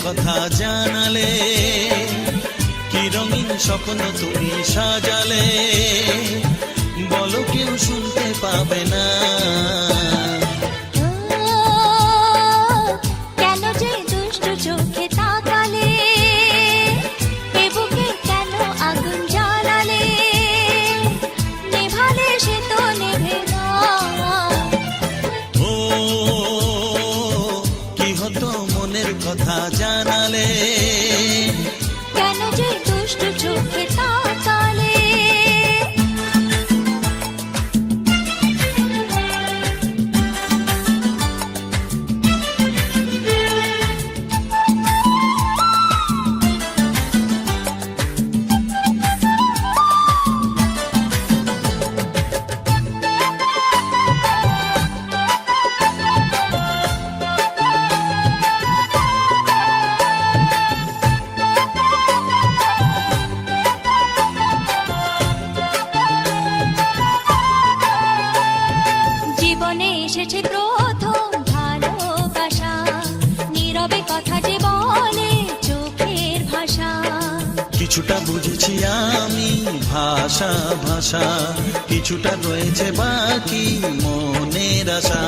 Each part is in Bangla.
কথা জানালে, কি রঙিন স্বপ্ন তুমি সাজালে, বলো কেউ শুনতে পাবে না। কেন যে দুষ্টু চোখে তাকালে, এ বুকে কেন আগুন জ্বালালে, নেভালে সে তো নেভে না। ও কি হতো মনের কথা জানালে, কেন যে দুষ্টু চোখে তাকালে। জীবনে এসেছে প্রথম ভালোবাসা, নীরবে কথা যে বলে চোখের ভাষা। কিছুটা বুঝেছি আমি ভাষা ভাষা, কিছুটা রয়েছে বাকি মনের আশা।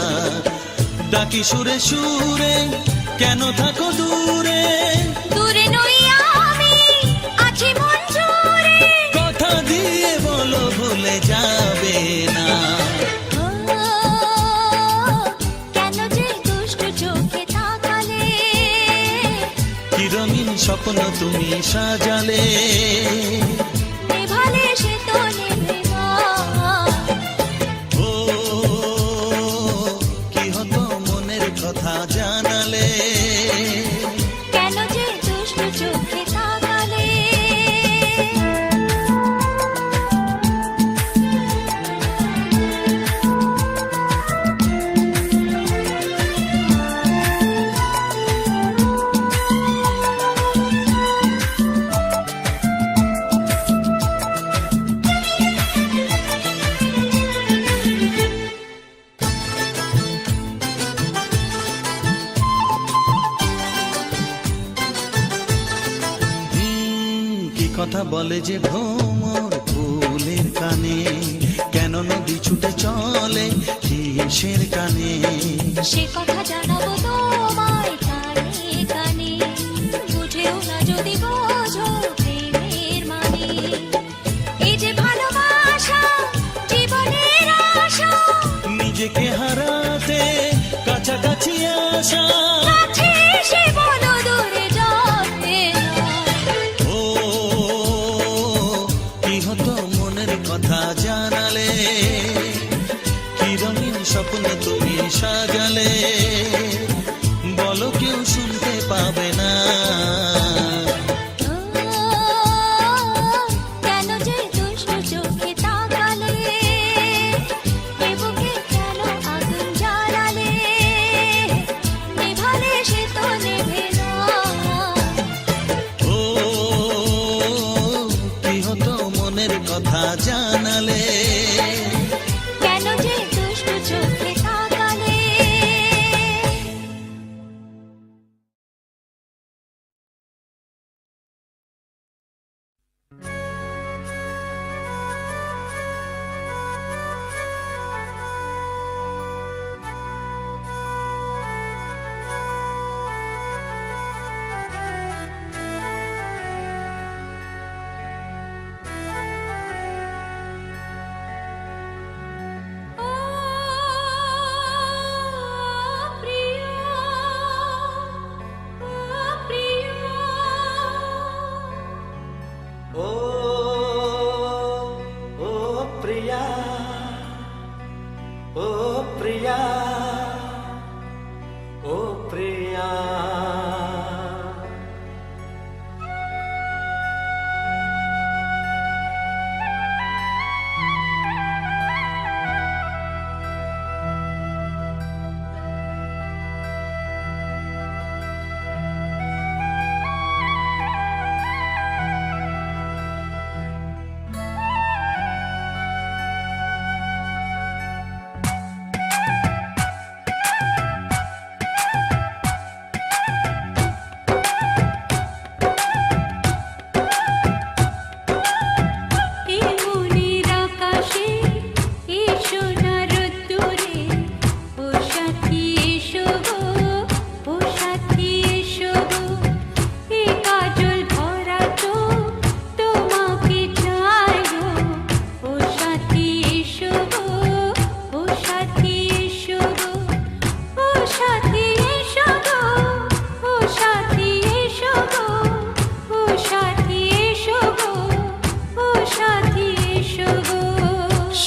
ডাকি সুরে সুরে কেন থাকো দূরে, দূরে নই আমি আছি মন জুড়ে। কথা দিয়ে বলো ভুলে যাবে না। কেন যে দুষ্টু চোখে তাকালে, কি রঙিন স্বপ্ন তুমি সাজালে, নেভালে সে তো নেভে না। ও কি হতো মনের কথা জানালে, কেন যে দুষ্টু চোখে তাকালে। কি কথা বলে যে ভ্রমর ফুলের কানে, কেন নদী ছুটে চলে কিসের কানে। সে কথা জানাবো তোমায় কানে কানে, বুঝেও না যদি বোঝো প্রেমের মানে। এই যে ভালোবাসা জীবনের আশা, নিজেকে হারাতে কাছাকাছি আসা। কাছে এসে বলো দূরে যাবে না। ও কি হতো মনের কথা জানালে, কি রঙিন স্বপ্ন তুমি সাজালে, বলো কেউ শুনতে পাবে না। কেন যে দুষ্টু চোখে তাকালে, এ বুকে কেন আগুন জ্বালালে, নেভালে সে তো নেভে না। ও কি হতো মনের কথা জানালে, কেন যে দুষ্টু চোখে তাকালে।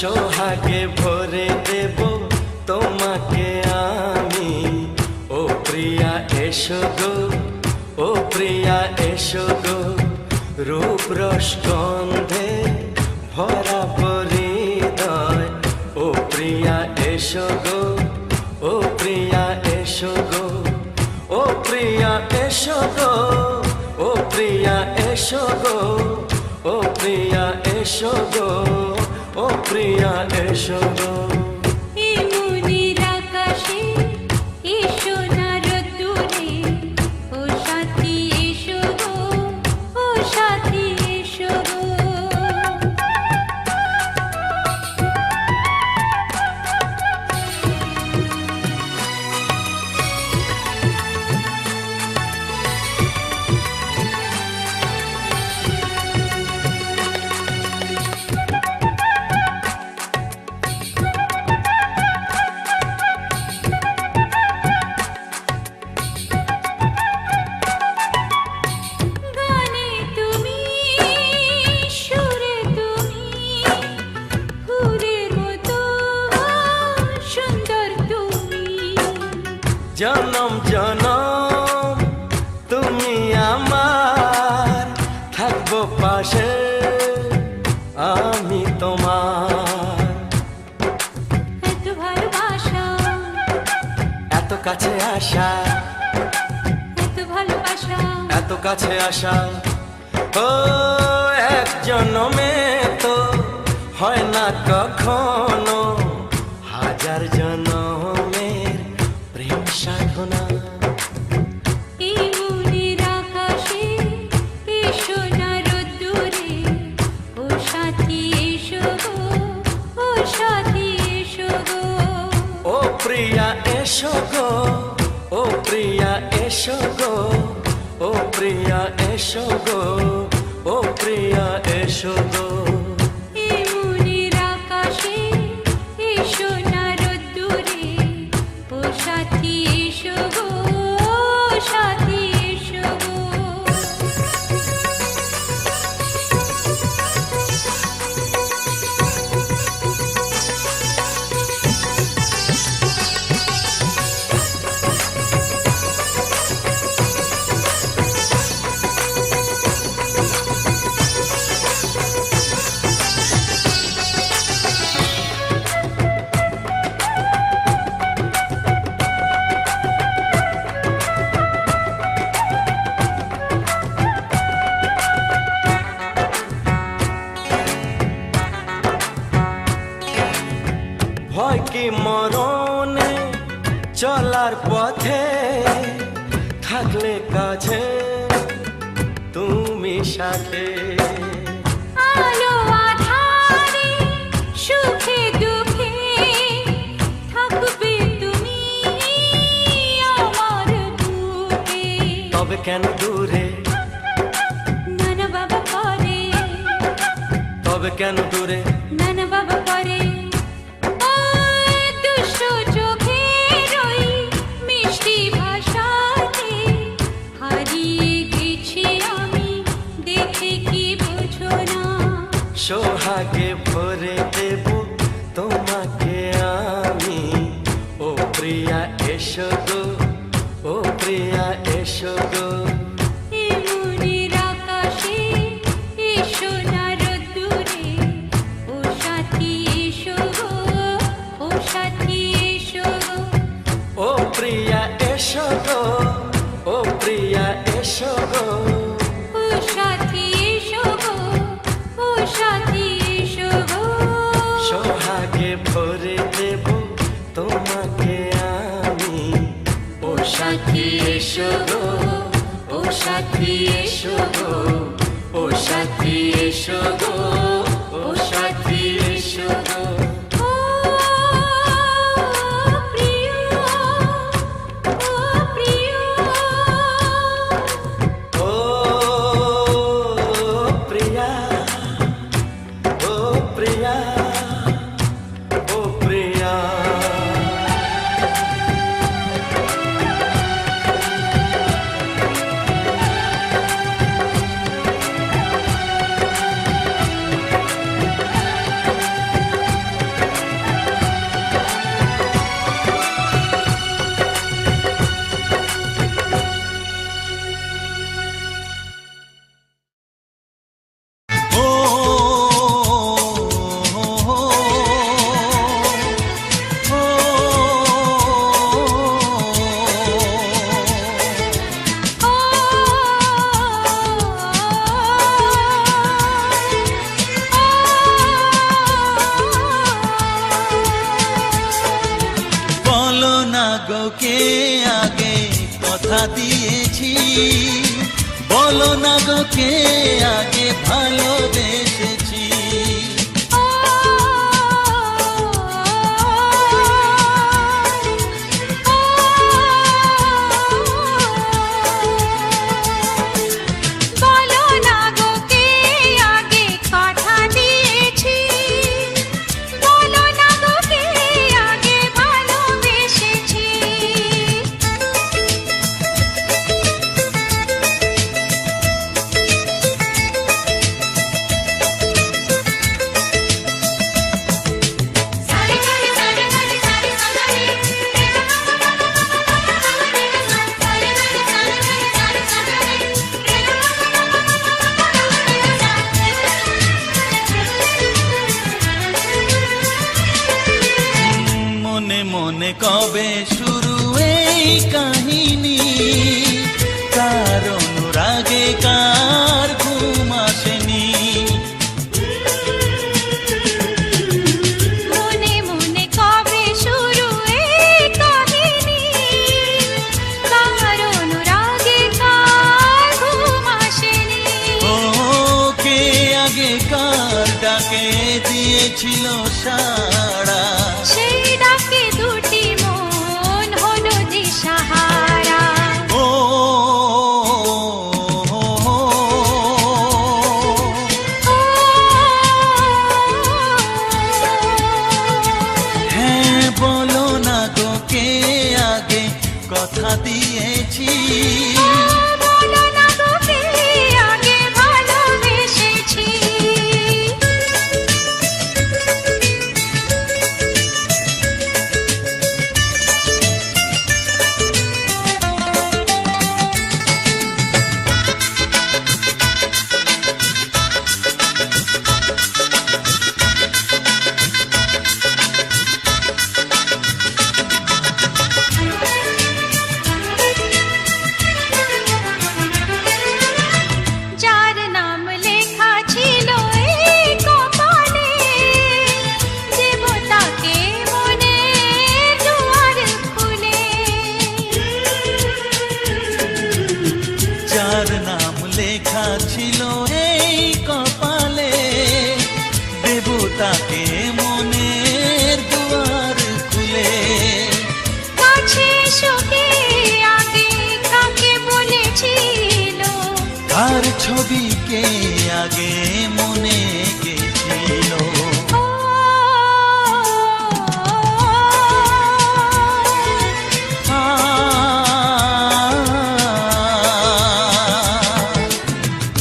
সোহাগে ভরে দেব তোমাকে আমি। ও প্রিয়া এসো গো, ও প্রিয়া এসো গো, রূপ রস গন্ধে ভরা হৃদয়। ও প্রিয়া এসো গো, ও প্রিয়া এসো গো, ও প্রিয়া এসো গো, ও প্রিয়া এসো গো, ও প্রিয়া এসো গো, ও প্রিয়া এসো গো। এই মনের আকাশে এসো না রোদ্দুরে, ও সাথী এসো গো, ও সাথী এসো গো। গানে তুমি, সুরে তুমি, ফুলের মতো সুন্দর তুমি। জনম জনম তুমি আমার, থাকবো পাশে আমি তোমার। এত ভালোবাসা, এত কাছে আসা, এত ভালোবাসা, এত কাছে আসা, ও এক জনমে তো হয় না কখনো, হাজার জনমের প্রেম সাধনা। এই মনের আকাশে এসো না রোদ্দুরে, ও সাথী এসো গো, ও সাথী এসো গো। ও প্রিয়া এসো গো, ও প্রিয়া এসো গো, ও প্রিয়া এসো গো, ও প্রিয়া এসো গো। এই মনের আকাশে এসো না রোদ্দুরে, ও সাথী এসো গো, ও সাথী এসো গো। ভয় কি মরণে চলার পথে, থাকলে কাছে তুমি সাথে। আলো আঁধারে, সুখে দুঃখে, থাকবে তুমি আমার বুকে। তবে কেন দূরে, নানা বাবা করে, তবে কেন দূরে, নানা বাবা করে। ওই দুষ্ট চোখের ওই মিষ্টি ভাষাতে হারিয়ে গেছি আমি, দেখে কি বোঝো না। সোহাগে ভরে দেব তোমাকে আমি। ও প্রিয়া এসো গো, ও প্রিয়া এসো গো, এই মনের আকাশে এসো না রোদ্দুরে, ও সাথী এসো গো, ও সাথী এসো গো। ও প্রিয়া এসো গো, ও প্রিয়া এসো গো, ও সাথী এসো গো, ও সাথী এসো গো। সোহাগে ভরে দেব তোমাকে আমি। ও সাথী এসো গো, ও সাথী এসো গো, ও সাথী এসো গো, ও সাথী এসো গো। ও প্রিয়, ও প্রিয়, ও প্রিয়া, ও প্রিয়া, ও প্রিয়া। বলো না গো কে আগে ভালোবেসেছি। বলো না গো কে আগে কথা দিয়েছি, বলো না গো কে আগে ভালোবেসেছি। মনে মনে কবে শুরু এই কাহিনী, কার অনুরাগে কার ঘুম আসেনি। মনে মনে কবে শুরু এই কাহিনী, কার অনুরাগে কার ঘুম আসেনি। ও কে আগে কার ডাকে দিয়েছিল সাড়া, সেই ডাকে দুটি মন হলো দিশাহারা। ও হ্যাঁ বলো না গো কে আগে কথা দিয়েছি। বলো না গো কে আগে ভালোবেসেছি। যার নাম লেখা ছিল এই কপালে, দেবতাকে মনে দুয়ার খুলে। যার নাম লেখা ছিল এই কপালে, দেবতাকে মনের দুয়ার খুলে। কাছে এসোকে আগে কাকে বলেছিল, তার ছবিকে আগে মনে গেছিল। ও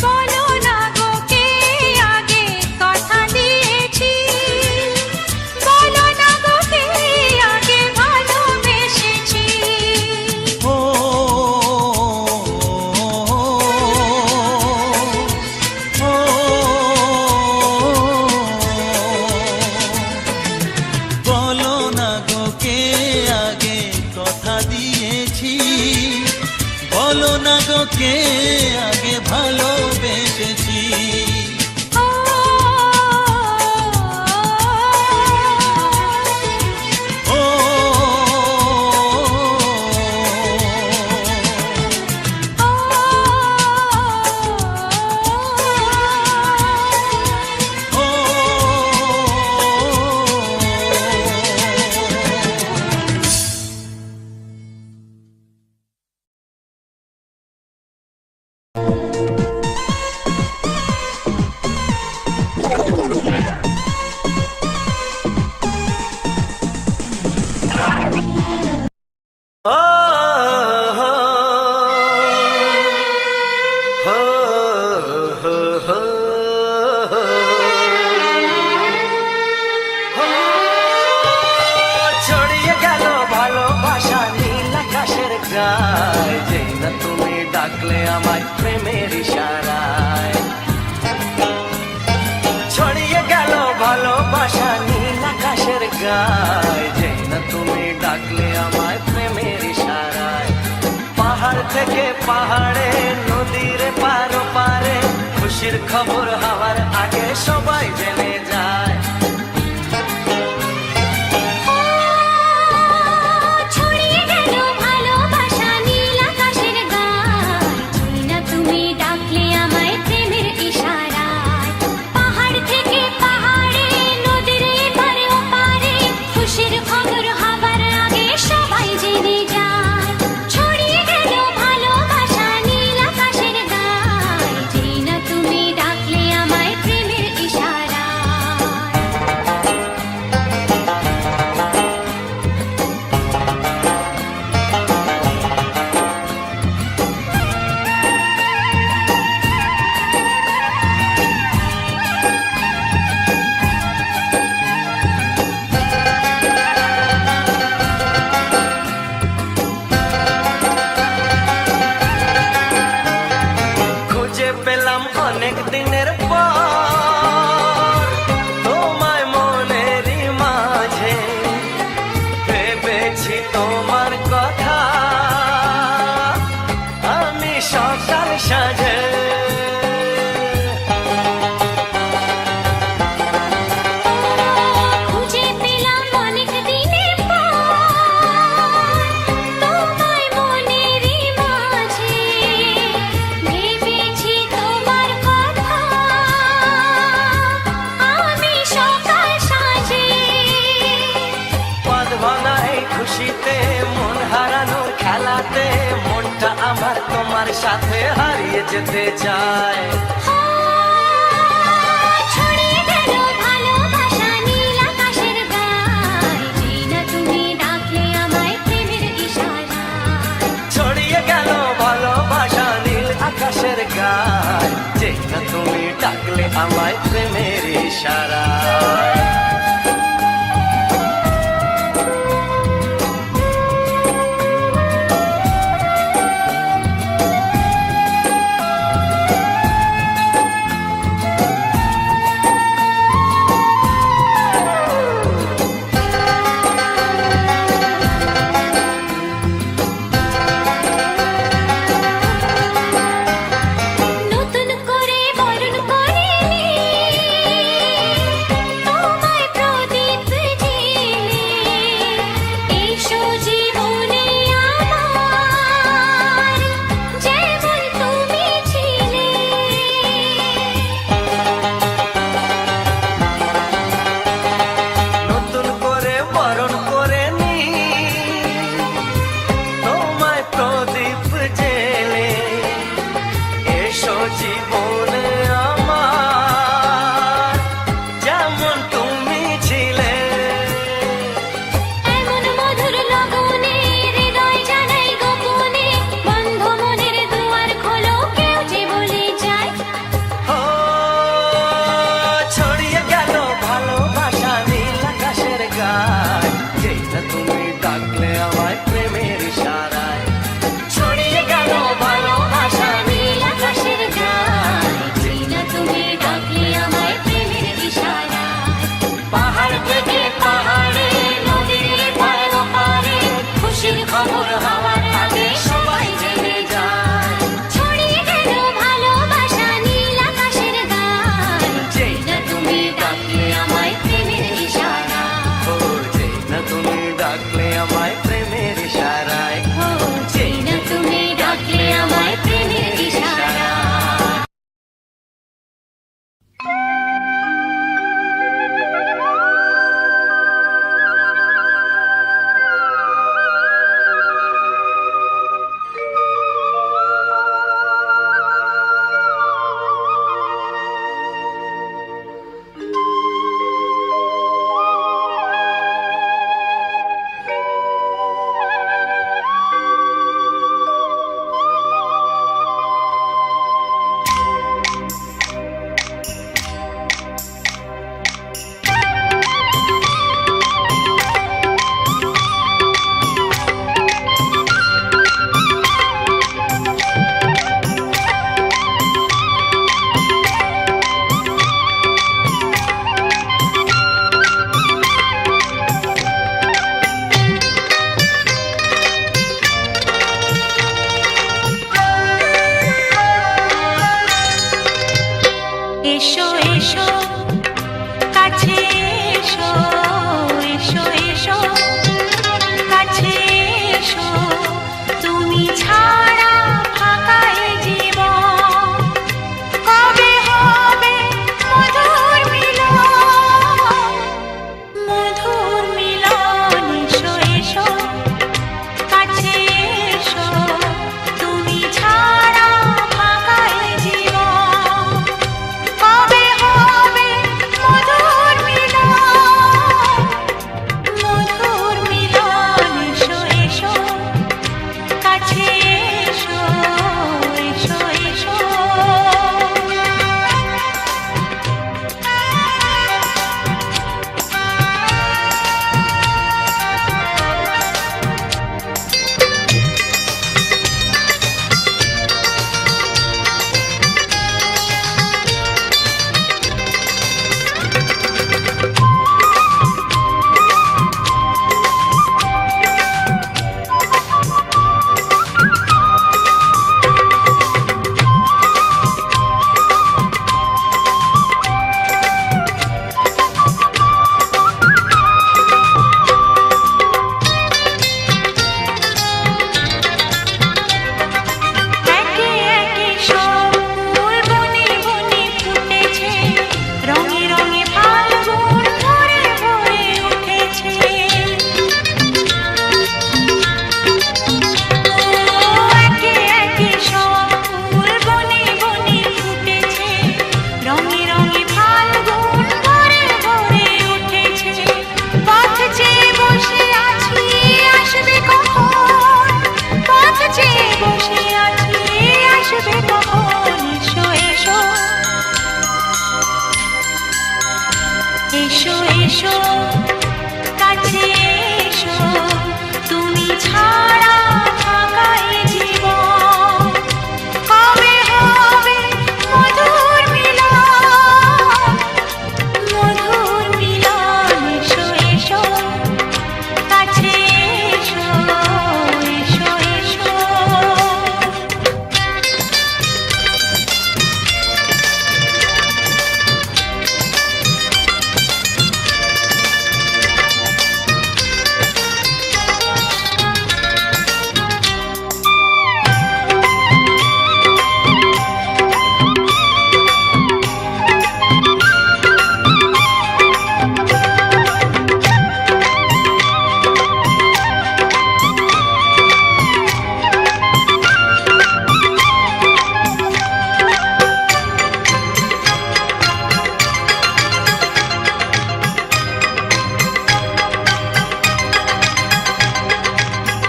বলো না গো কে আগে কথা দিয়েছি, বলো না গো কে আগে ভালোবেসেছি। ও বলো না গো কে আগে কথা দিয়েছি, বলো না গো কে আগে ভালোবেসেছি। ও ও ছড়িয়ে গেল ভালোবাসা নীল আকাশের গায়, যেই না তুমি ডাকলে আমায় প্রেমের ইশারায়। ছড়িয়ে গেল ভালোবাসা নীল আকাশের গায়, যেই না তুমি ডাকলে আমায় প্রেমের ইশারায়। পাহাড় থেকে পাহাড়ে নদীর পারো পারে, খুশির খবর হওয়ার আগে সবাই জেনে যায়। ছড়িয়ে গেল ভালোবাসা নীল আকাশের গায়, মনটা আমার তোমার সাথে হারিয়ে যেতে চায়। ছড়িয়ে গেল ভালোবাসা নীল আকাশের গায়ে, যেই না তুমি ডাকলে আমায় প্রেমের ইশারায়। ছড়িয়ে গেল ভালোবাসা নীল আকাশের গায়, যেই না তুমি ডাকলে আমায় প্রেমের ইশারায়। নতুন করে বরণ করে তোমায় প্রদীপ জেলে, এসো জীবনে আমার যেমন তুমি ছিলে। নতুন করে বরণ করে নি তোমায় প্রদীপ জেলে, এসো জীবনে আমার যেমন তুমি ছিলে। এমন মধুর লগনে হৃদয় জানাই গোপনে, বন্ধ মনের দুয়ার খোলো কেউ যে বলে যায়। ও ছড়িয়ে গেল ভালোবাসা নীল আকাশের গায়, যেই না তুমি ডাকলে আমায় প্রেমের ইশারায়। ছড়িয়ে গেল ভালোবাসা নীল আকাশের গায়, যেই না তুমি ডাকলে আমায় প্রেমের ইশারায়। পাহাড় থেকে পাহাড়ে নদীর পার ওপারে খুশির খবর হওয়ার আগে সবাই জেনে যায়। ছড়িয়ে গেল ভালোবাসা নীল আকাশের গায়ে, যেই না তুমি ডাকলে আমায় প্রেমের ইশারায়। ও যেই না তুমি ডাকলে আমায় প্রেমের ইশারায়। ও যেই না তুমি ডাকলে আমায় প্রেমের ইশারায়। এসো এসো কাছে এসো, এসো এসো কাছে এসো, তুমি ছাড়া ফাঁকা এ জীবন, কবে হবে মধুর মিলন, মধুর মিলন। এসো এসো কাছে এসো, তুমি ছাড়া ফাঁকা এ জীবন, কবে হবে মধুর মিলন। এসো এসো কাছে এসো তুমি ছাড়া ফাঁকা এ জীবন কবে হবে মধুর মিলন মধুর মিলন এসো এসো কাছে এসো এসো এসো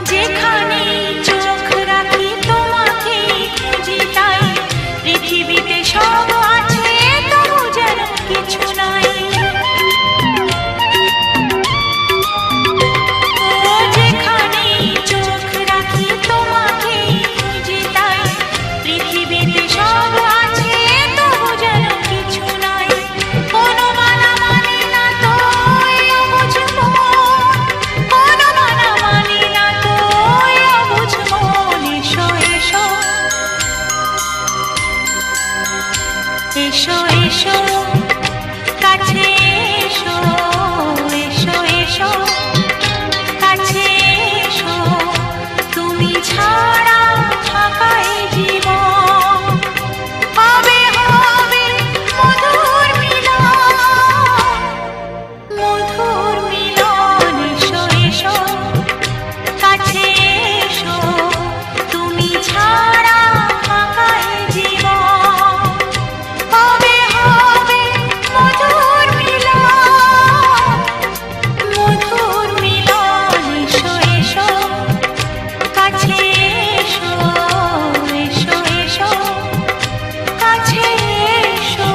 যেখানে চোখ রাখি তোমাকে খুঁজি তাই পৃথিবীতে সব আছে তবু যেন কিছু নাই ও যেখানে চোখ রাখি তোমাকে খুঁজি তাই পৃথিবীতে সব আছে তবু যেন কিছু নাই কোনো মানা মানে না তো অবুঝ মন কোনো মানা মানে না তো অবুঝ মন এসো এসো এসো এসো কাছে এসো এসো এসো কাছে এসো তুমি ছাড়া ফাঁকা এ জীবন হবে হবে মধুর মিলন মধুর মিলন এসো এসো কাছে এসো তুমি ছাড়া ফাঁকা এ জীবন হবে হবে মধুর মিলন মধুর মিলন এসো এসো কাছে এসো এসো এসো কাছে এসো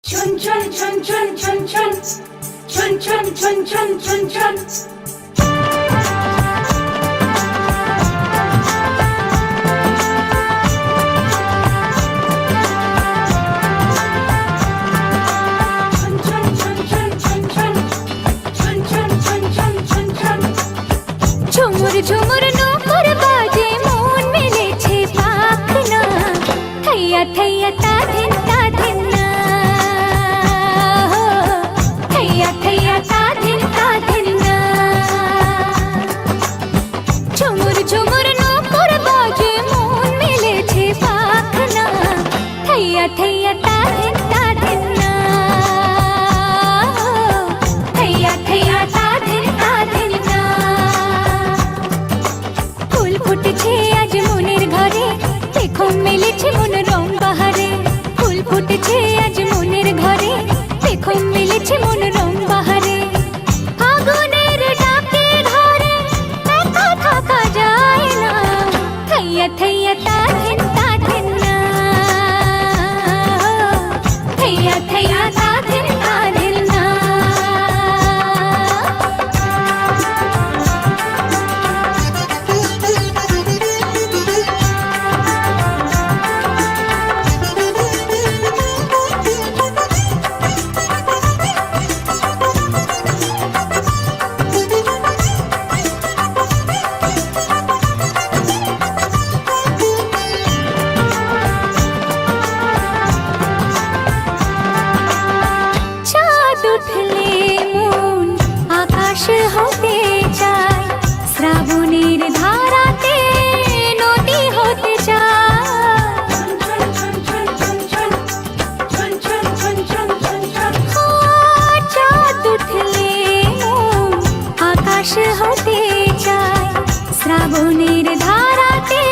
chun chun chun chun chun chun chun chun chun chun chun chun ঝুমুর ঝুমুর নৌকর বাজে মন মেলেছে পাখনা থৈয়া থৈয়া তা ধিন না থৈয়া থৈয়া তা ধিন না ঝুমুর ঝুমুর নৌকর বাজে মন মেলেছে পাখনা থৈয়া থৈয়া তা ধিন না থৈয়া থৈয়া তা ধিন না ফুল ফুটেছে আজ মনের ঘরে দেখো মেলেছে মন রং বাহারে ফুল ফুটেছে আজ মনের ঘরে দেখো মেলেছে মন রং বাহারে আগুনের ডাকে ঘরে একা থাকা যায় না থৈয়া থৈয়া তা ধিন না থৈয়া থৈয়া তা ধিন না হতে চায় শ্রাবণের ধারাতে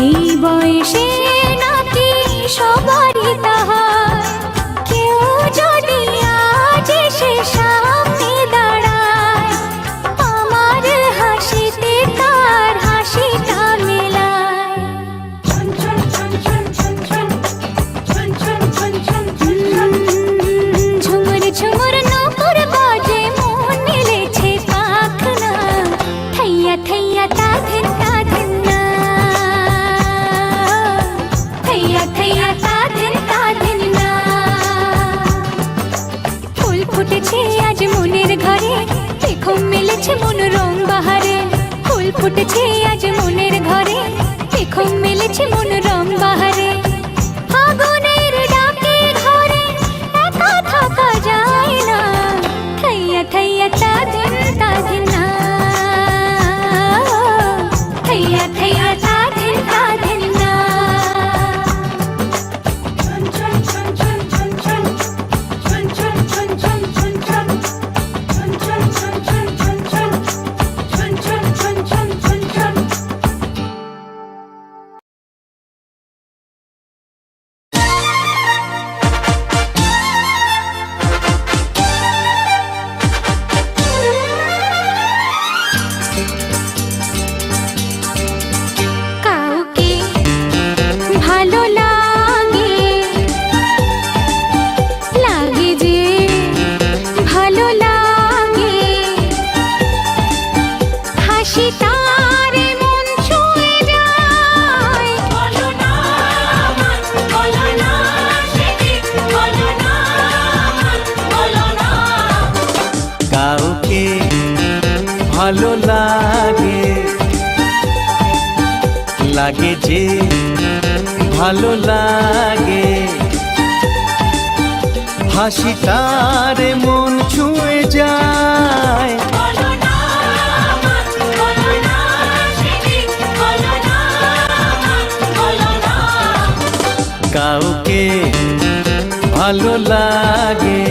এই বয়সে নাকি সবারই তাহার, কেউ যদি আজ এসে সামনে দাঁড়ায়, আমার হাসিতে তার হাসিটা মেলায়। ঝুমুর ঝুমুর নূপুর বাজে মন মেলেছে পাখনা, থৈয়া থৈয়া তা ধিন না, থৈয়া থৈয়া তা ধিন না। ফুল ফুটেছে আজ মনের ঘরে, দেখো মেলেছে মন রং বাহারে। ফুল ফুটেছে আজ মনের ঘরে, দেখো মেলেছে মন রং বাহারে। আগুনের ডাকে ঘরে একা থাকা যায় না, থৈয়া থৈয়া তা ধিন না, থৈয়া থৈয়া তা ধিন না। কাউকে ভালো লাগে, লাগে যে ভালো লাগে, হাসি তার মন ছুঁয়ে যায়। বলো না বলো না সেদিন, বলো না বলো না। কাউকে ভালো লাগে, লাগে যে ভালো লাগে, হাসি তার মন ছুঁয়ে যায়। বলো না বলো না সেদিন, বলো না বলো না। কাউকে ভালো লাগে,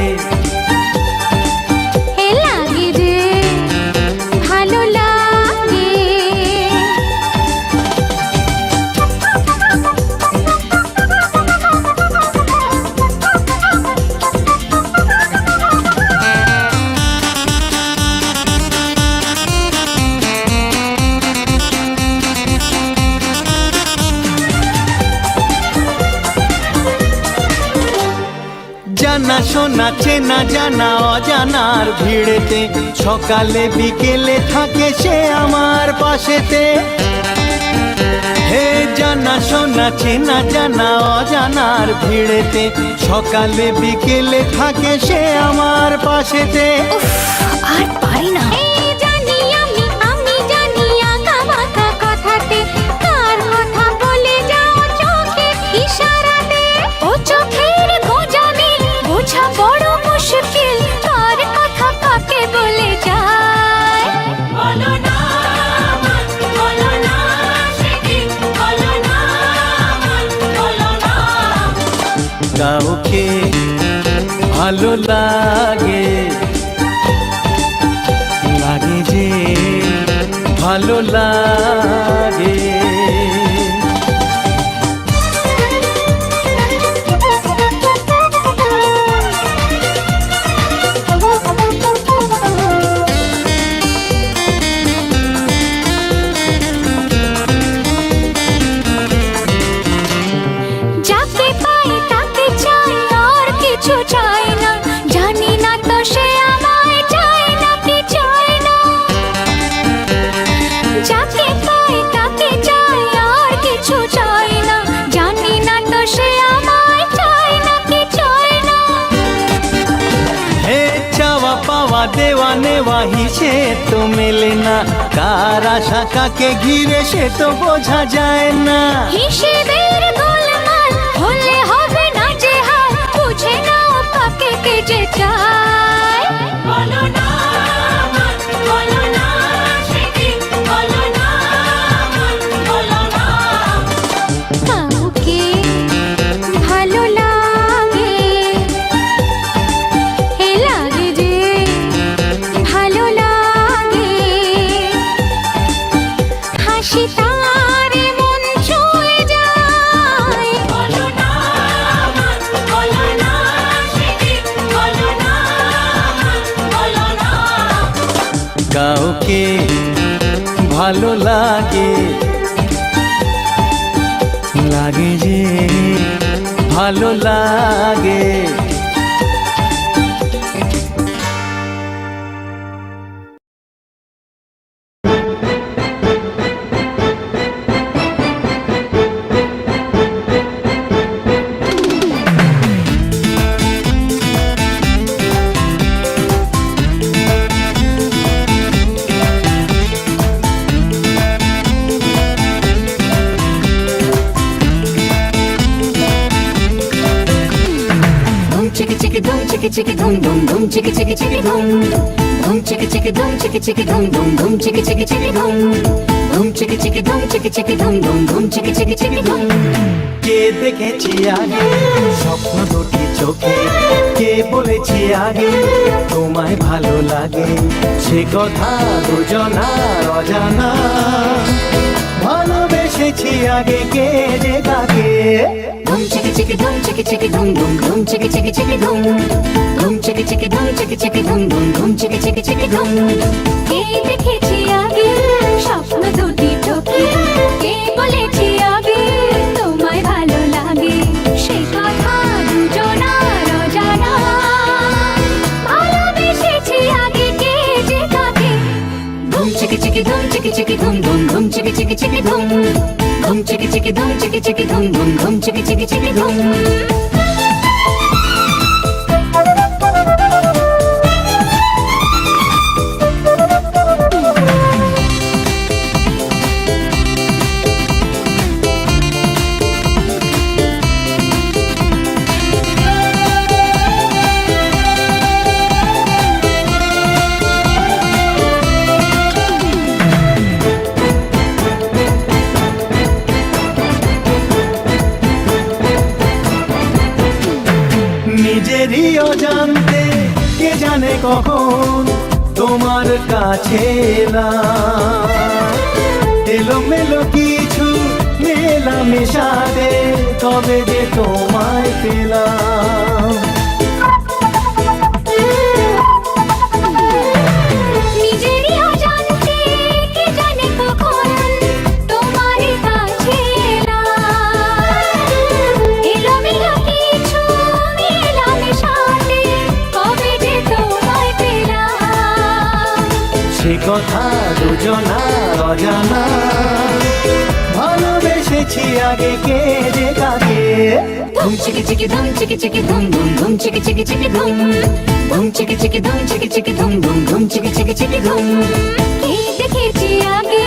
এ লাগে যে ভালো লাগে। জানা শোনা চেনা জানা অজানার ভিড়েতে, সকালে বিকেলে থাকে সে আমার পাশেতে। হে জানা শোনা চেনা জানা অজানার ভিড়েতে, সকালে বিকেলে থাকে সে আমার পাশেতে। আর পারি না। এই জানি আমি জানি আঁকা বাঁকা কথাতে, কার কথা বলে যাও চোখে ইশারাতে। ও চোখের গোজামি বোঝা বড় মুশকিল, কার কথা কাকে বলে যায়। বলো না বলো না সেদিন, বলো না বলো না। কাউকে ভালো লাগে, লাগে যে ভালো লাগে। যাকে পাই তাকে চাই, আর কিছু চাই না, জানি না তো সে আমায় চায় না কি চায় না। যাকে পাই তাকে চাই, আর কিছু চাই না, জানি না তো সে আমায় চায় না কি চায় না। হে চাওয়া পাওয়া দেওয়া নেওয়া হিসেব তো মেলে না, কার আশা কাকে ঘিরে সে তো বোঝা যায় না। হিসেবের গোলমাল হলে হবে না যে হাল, বুঝে নাও কাকে কে যে চায়। বলো না বলো না সেদিন, বলো না বলো না। কাউকে ভালো লাগে, এ লাগে যে ভালো লাগে, হাসি তার মন ছুঁয়ে কাউকে ভালো লাগে, লাগে যে ভালো লাগে। chicka chicka dum dum dum chicka chicka chicka dum dum chicka chicka dum chicka chicka dum dum dum chicka chicka chicka dum dum chicka chicka dum chicka chicka dum dum dum chicka chicka chicka dum। কে দেখেছি আগে স্বপ্ন দুটি চোখে, কে বলেছি আগে তোমায় ভালো লাগে, সে কথা দুজনার অজানা। ভালোবেসেছি আগে কে যে কাকে। dum chicka chicka dum chicka chicka dum dum dum chicka chicka chicka dum dum chicka chicka dum chicka chicka dum dum dum chicka chicka chicka dum। কে দেখেছি আগে স্বপ্ন দুটি চোখে, কে বলেছি আগে তোমায় ভালো লাগে, সে কথা দুজনার অজানা। ভালোবেসেছি আগে কে যে কাকে। dum chicka chicka dum chicka chicka dum dum dum chicka chicka chicka dum dum chicka chicka dum chicka chicka dum dum dum chicka chicka chicka dum। নিজেরই অজান্তে কে জানে কখন তোমার কাছে এলাম, এলোমেলো কিছু মেলামেশাতে কবে যে তোমায় পেলাম। নিজেরই অজান্তে কে জানে কখন তোমার কাছে এলাম, এলোমেলো কিছু মেলামেশাতে কবে যে তোমায় পেলাম, সে কথা দুজনার অজানা। ভালোবেসেছি আগে কে যে কাকে। dum chicka chicka dum chicka chicka dum dum dum chicka chicka chicka dum dum chicka chicka dum chicka chicka dum dum dum chicka chicka chicka dum। কে দেখেছি আগে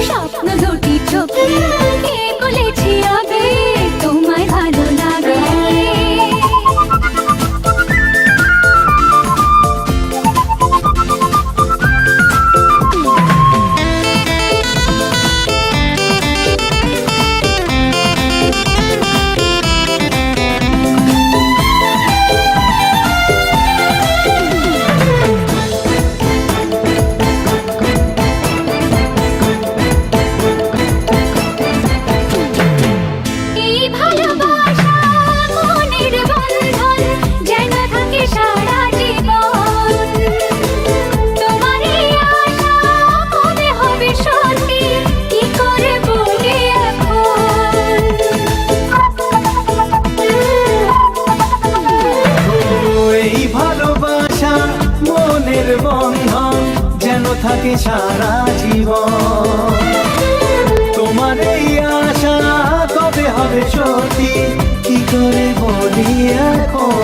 স্বপ্ন দুটি চোখে, কে বলেছি আগে তোমায় ভালো লাগে। এই ভালোবাসা মনের বন্ধন যেন থাকে সারা জীবন, তোমার এই আশা কবে হবে সত্যি কি করে বলি এখন। এই ভালোবাসা মনের বন্ধন যেন থাকে সারা জীবন, তোমার এই আশা কবে হবে সত্যি কি করে বলি এখন।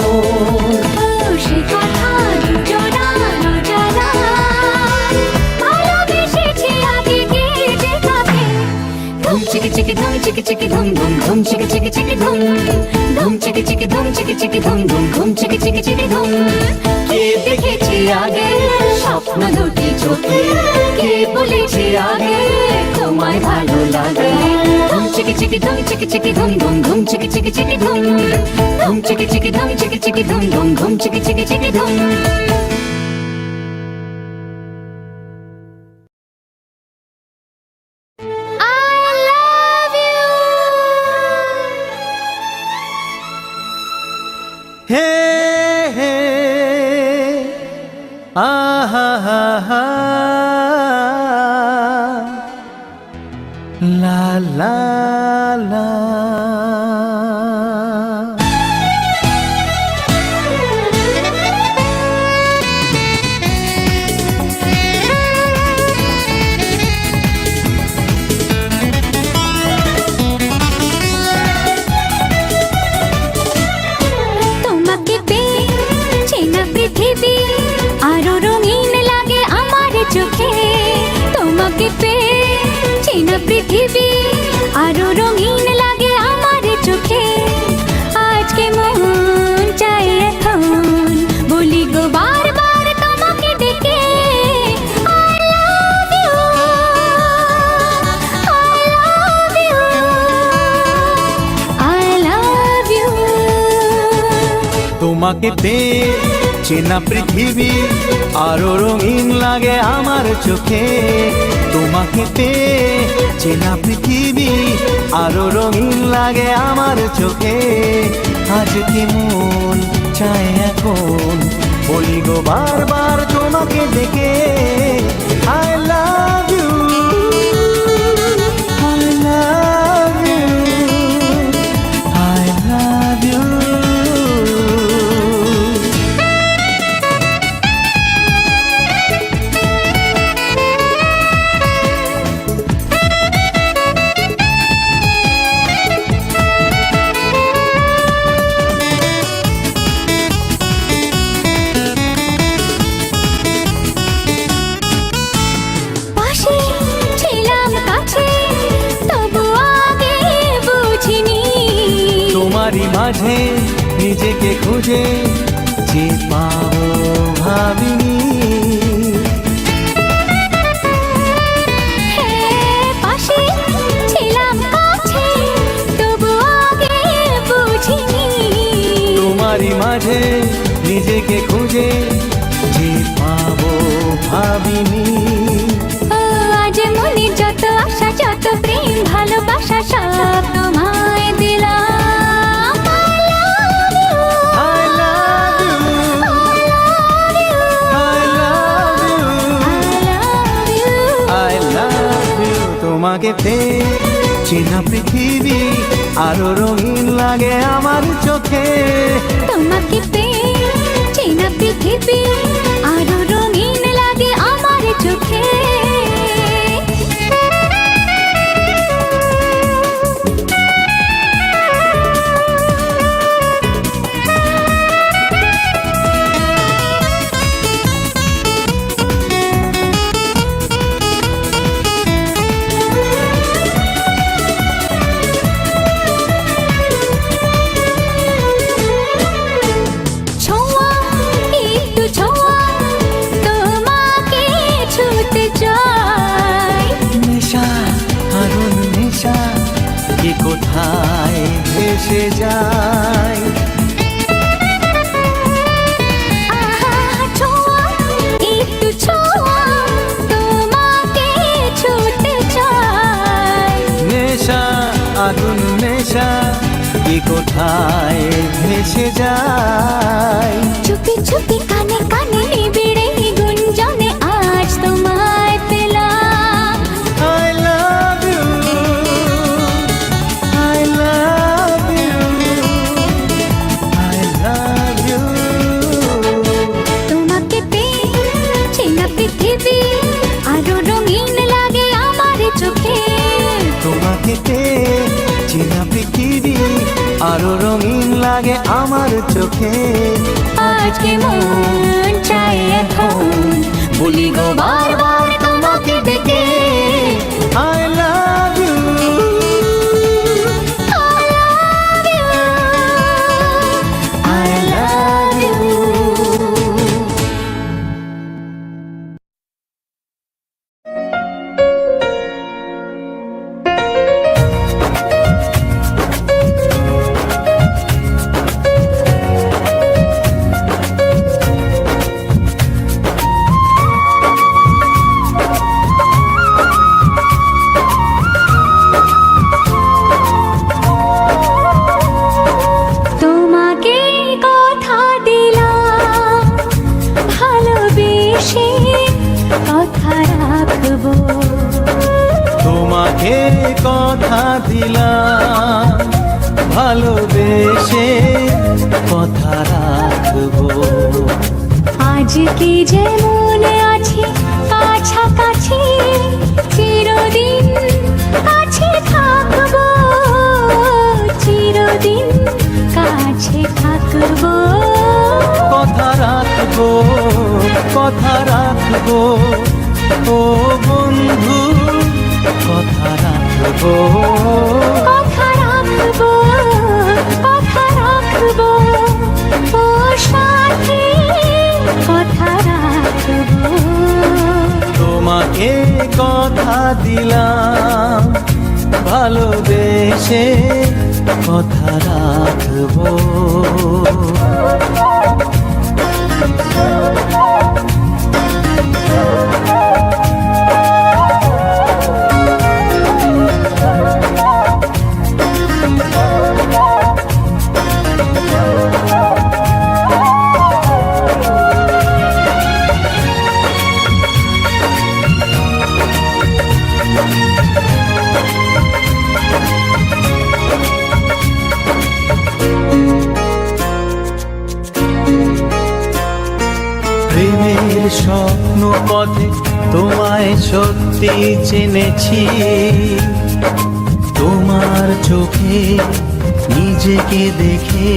সে কথা দুজনার অজানা। ভালোবেসেছি আগে কে যে কাকে। dum chicka chicka dum chicka chicka dum dum dum chicka chicka chicka dum dum chicka chicka dum chicka chicka dum dum dum chicka chicka chicka dum। কে দেখেছি আগে স্বপ্ন দুটি চোখে, কে বলেছি আগে তোমায় ভালো লাগে। dum chicka chicka dum chicka chicka dum dum dum chicka chicka chicka dum dum chicka chicka dum chicka chicka dum dum dum chicka chicka chicka dum। হে হে আহা হা হা লা লা। তোমাকে পেয়ে চেনা পৃথিবী আরো রঙিন লাগে আমার চোখে। তোমাকে পেয়ে চেনা পৃথিবী আরো রঙিন লাগে আমার চোখে। আজকে মন চাই এখন বলি গো বারবার তোমাকে ডেকে I love you, I love you, I love you। তোমাকে পেয়ে চেনা পৃথিবী আরো রঙিন লাগে আমার চোখে। তোমাকে পেয়ে চেনা পৃথিবী আরো রঙিন লাগে আমার চোখে। আজকে মন চায় এখন বলি গো বারবার তোমাকে ডেকে I love you, I love you, I love you। পাশে ছিলাম কাছে তবু আগে বুঝিনি। তোমারই মাঝে নিজেকে খুঁজে যে পাবো ভাবিনি। হ্যাঁ, পাশে ছিলাম কাছে তবু আগে বুঝিনি। তোমারই মাঝে নিজেকে খুঁজে যে পাবো ভাবিনি। ও আজ মনে যত আশা যত প্রেম ভালোবাসা সব তোমায় দিলাম। I love you, I love you, I love you। তোমাকে পেয়ে চেনা পৃথিবী আরো রঙিন লাগে আমার চোখে। তোমাকে পেয়ে চেনা পৃথিবী আরো রঙিন লাগে আমার চোখে। ছোঁয়া একটু ছোঁয়া তোমাকে ছুতে চাই। নেশা আরুণ নেশা কি কোথায় ভেসে যায়। আহা ছোঁয়া একটু ছোঁয়া তোমাকে ছুতে চাই। নেশা আগুন নেশা কি কোথায় ভেসে যায়। চুপি চুপি কানে কানে নিবিড়ে গুঞ্জনে আজ তোমায় পেলাম। I love you, I love you, I love you। তোমাকে পেয়ে চেনা পৃথিবী আরো রঙিন লাগে আমার চোখে। তোমাকে পেয়ে চেনা পৃথিবী আরো রঙিন লাগে আমার চোখে। আজকে মন চাই এখন বলি গো বারবার তোমাকে ডেকে I love you, I love you, I love you। ভালোবেসে কথা রাখবো। আজকে যেমন আছি কাছাকাছি, চিরদিন কাছে থাকবো, চিরদিন কাছে থাকবো। কথা রাখবো, কথা রাখবো, ও বন্ধু কথা রাখবো। কথা রাখবো, কথা রাখবো, ও সাথী কথা রাখবো। তোমাকে কথা দিলাম, ভালোবেসে কথা রাখবো। প্রেমের স্বপ্ন পথে তোমায় সত্যি চিনেছি, তোমার চোখে নিজেকে দেখে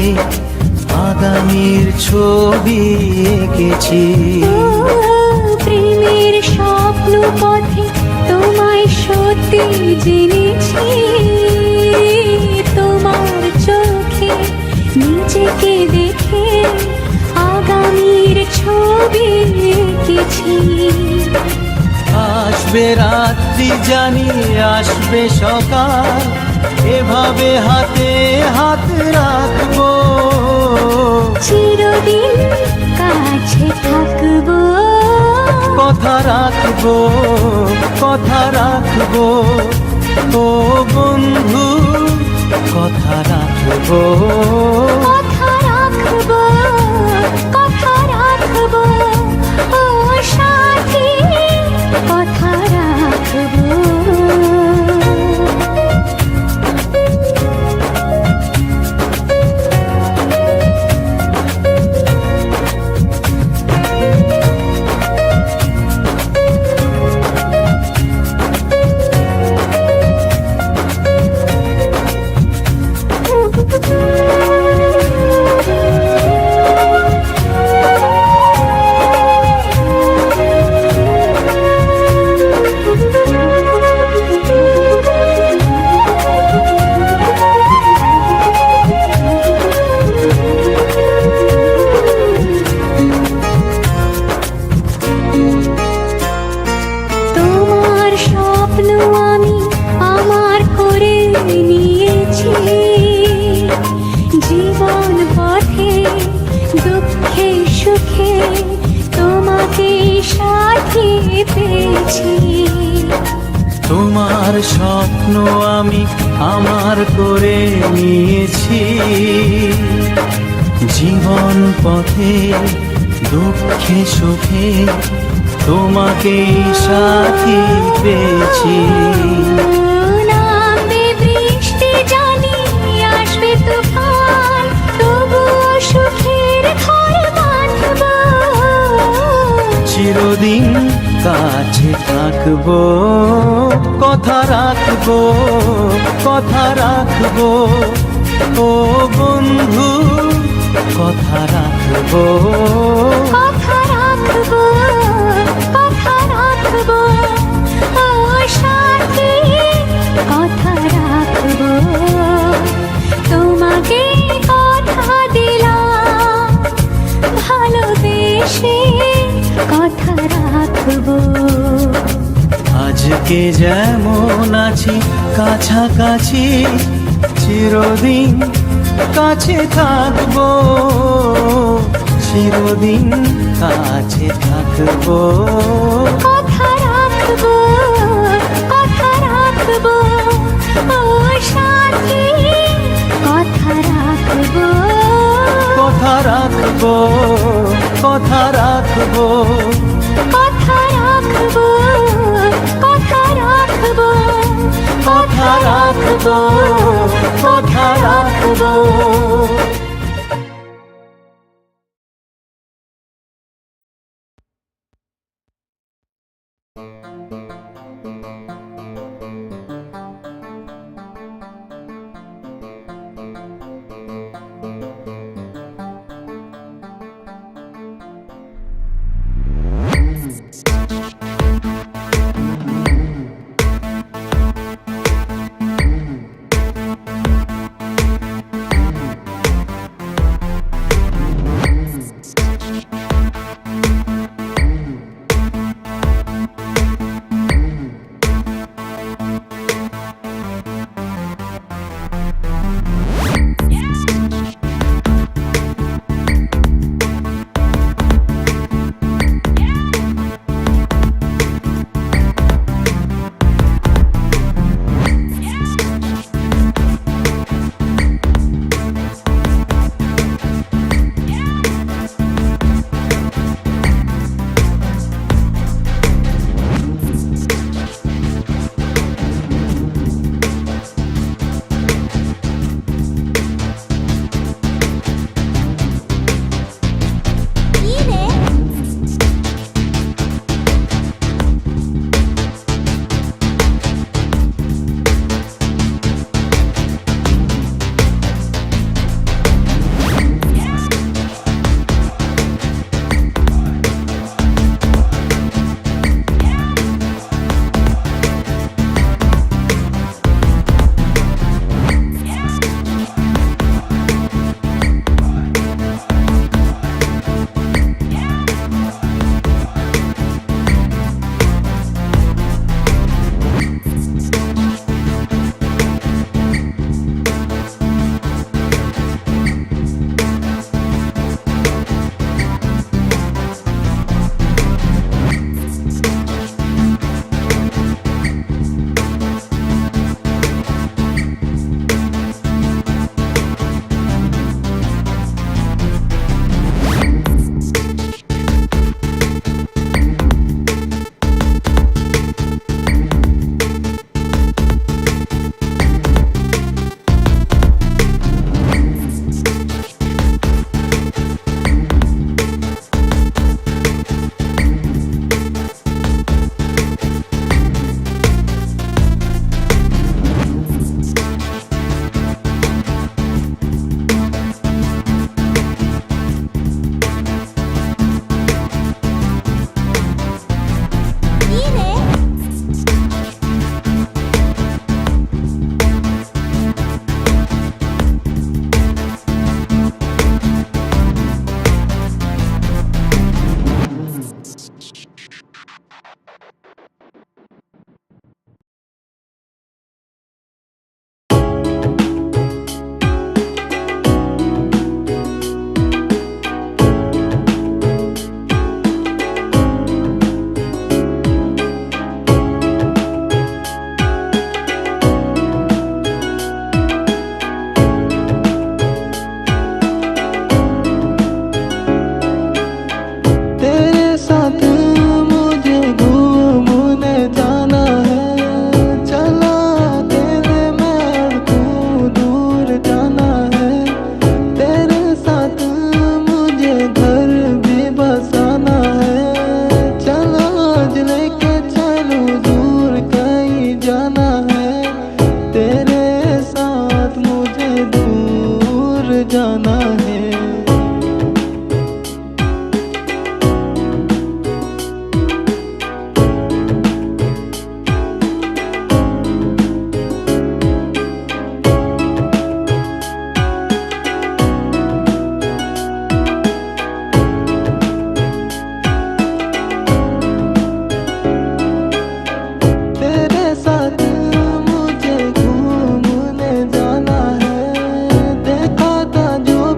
আগামীর ছবি এঁকেছি। প্রেমের স্বপ্ন পথে তোমায় সত্যি জেনেছি, তোমার চোখে নিজেকে দেখে আগামীর ছবি এঁকেছি। আসবে রাত্রি জানি আসবে সকাল, এভাবে হাতে হাত রাখবো, চিরদিন কাছে থাকবো। কথা রাখবো, কথা রাখবো, ও বন্ধু কথা রাখবো। কথা রাখবো, কথা রাখবো, ও সাথী কথা রাখবো। তোমার স্বপ্ন আমি আমার করে নিয়েছি, জীবন পথে দুঃখে সুখে তোমাকে সাথী পেয়েছি। তোমার স্বপ্ন আমি আমার করে নিয়েছি, জীবন পথে দুঃখে সুখে তোমাকে সাথী পেয়েছি। নামবে বৃষ্টি জানি আসবে তুফান, তবুও সুখের ঘর বাঁধবো, চিরদিন কাছে থাকবো। কথা রাখবো, কথা রাখবো, ও বন্ধু কথা রাখবো। কথা রাখবো, কথা রাখবো, ও সাথী কথা রাখবো। তোমাকে কথা দিলাম, ভালোবেসে কথা রাখবো। আজকে যেমন আছি কাছাকাছি, চিরদিন কাছে থাকবো, চিরদিন কাছে থাকবো। কথা রাখবো, কথা রাখবো, ও সাথী কথা রাখবো। কথা রাখবো, কথা রাখবো, কথা রাখবো, কথা রাখবো, কথা রাখবো, কথা রাখবো। হব। जो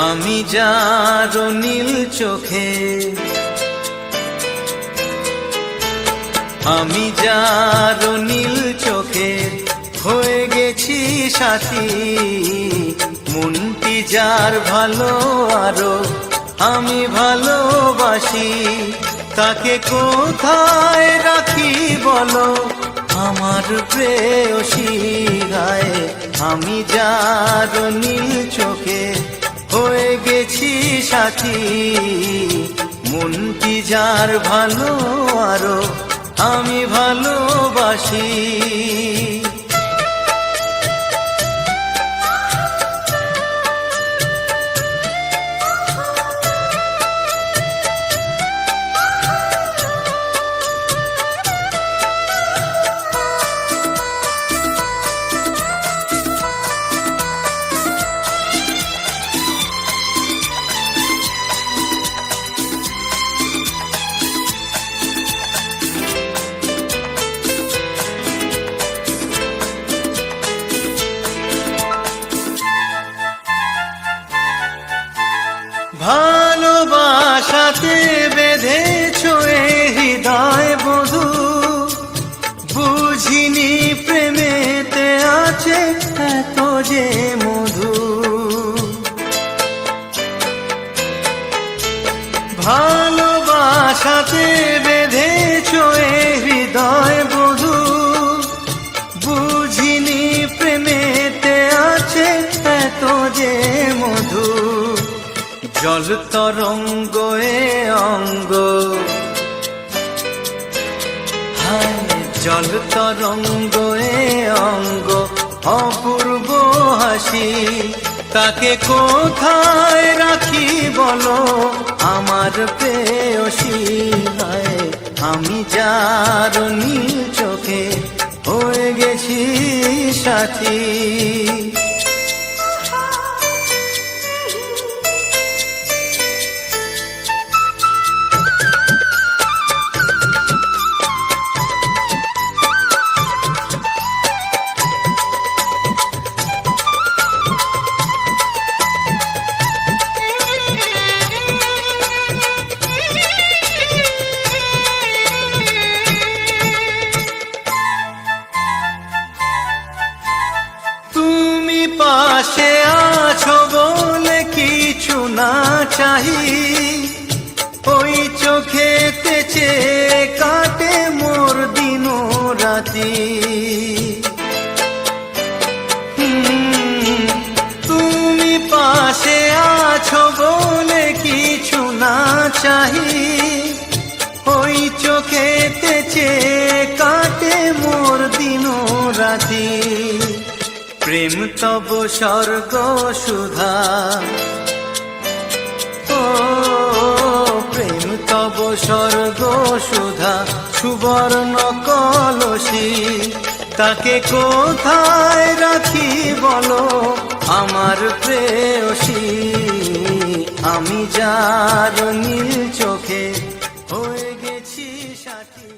আমি যার নীল চোখে, আমি যার নীল চোখে হয়ে গেছি সাথী, মনটি যার ভালো আরো আমি ভালোবাসি, তাকে কোথায় রাখি বলো আমার প্রেয়সী গায়ে। আমি যার নীল চোখে হয়ে গেছি সাথী, মনটি যার ভালো আরো আমি ভালোবাসি। ভালোবাসাতে বেঁধেছো এ হৃদয় বধু, বুঝিনি প্রেমেতে আছে এত যে মধু। ভালোবাসাতে বেঁধেছো এ হৃদয় বধু, বুঝিনি প্রেমেতে আছে এত যে মধু। জল তরঙ্গ এ অঙ্গ, হায় জল তরঙ্গ এ অঙ্গ অপূর্ব হাসি, তাকে কোথায় রাখি বলো আমার প্রেয়সী গায়ে। আমি যার নীল চোখে হয়ে গেছি সাথী। পাশে আছো বলে কিছু না চাহি, ওই চোখেতে চেয়ে কাটে মোর দিন রাতি। তুমি পাশে আছো বলে কিছু না চাহি, ওই চোখেতে চেয়ে কাটে মোর দিন রাতি। প্রেম তব স্বর্গ সুধা, ও প্রেম তব স্বর্গ সুধা সুবর্ণ কলসী, তাকে কোথায় রাখি বলো আমার প্রেয়সী। আমি যার নীল চোখে হয়ে গেছি সাথী।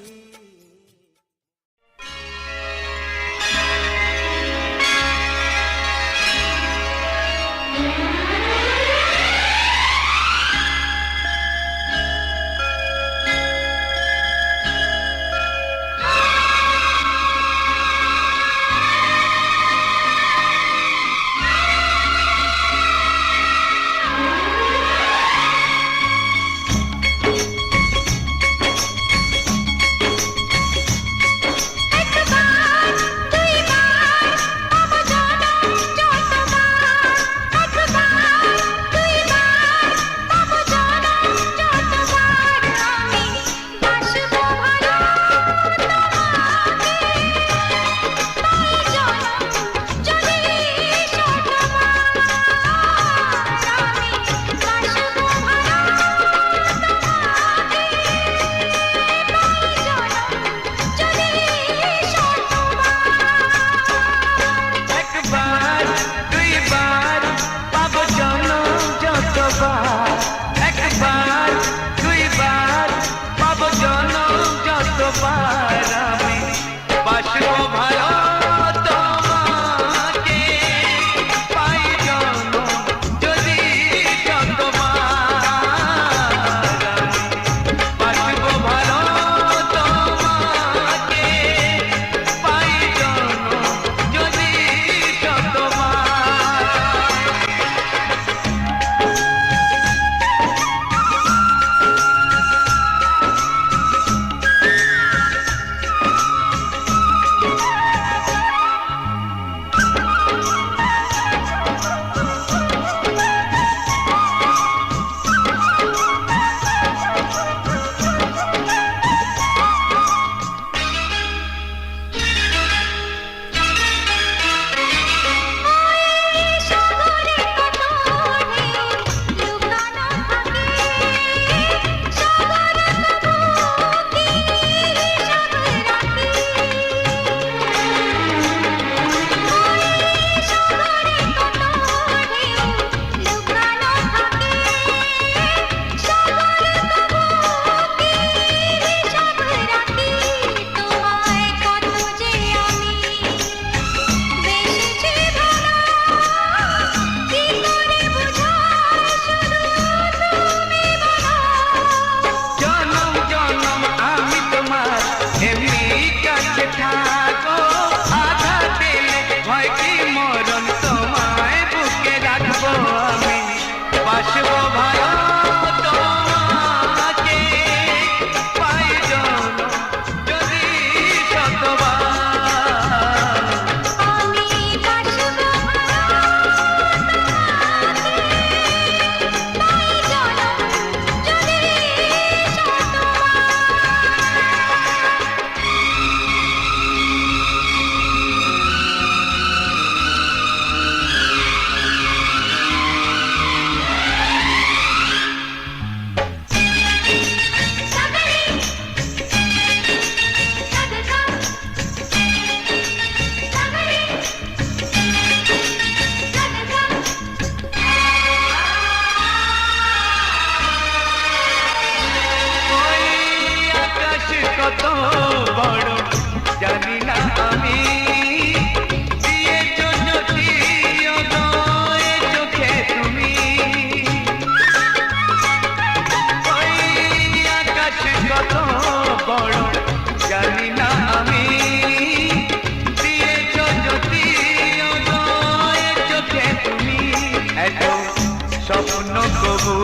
তবু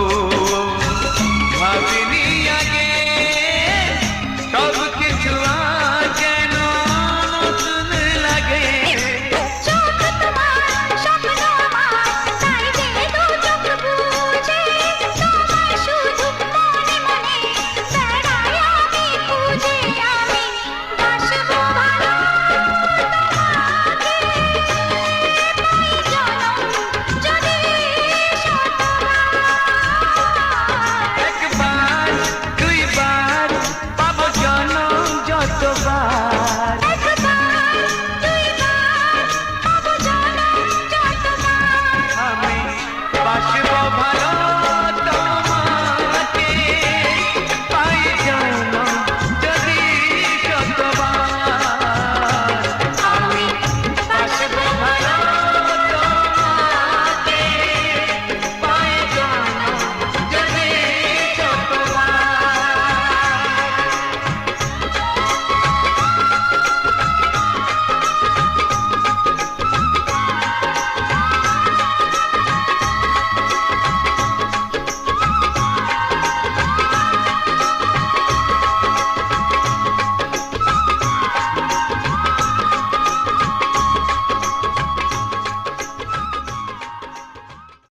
ভাবিনি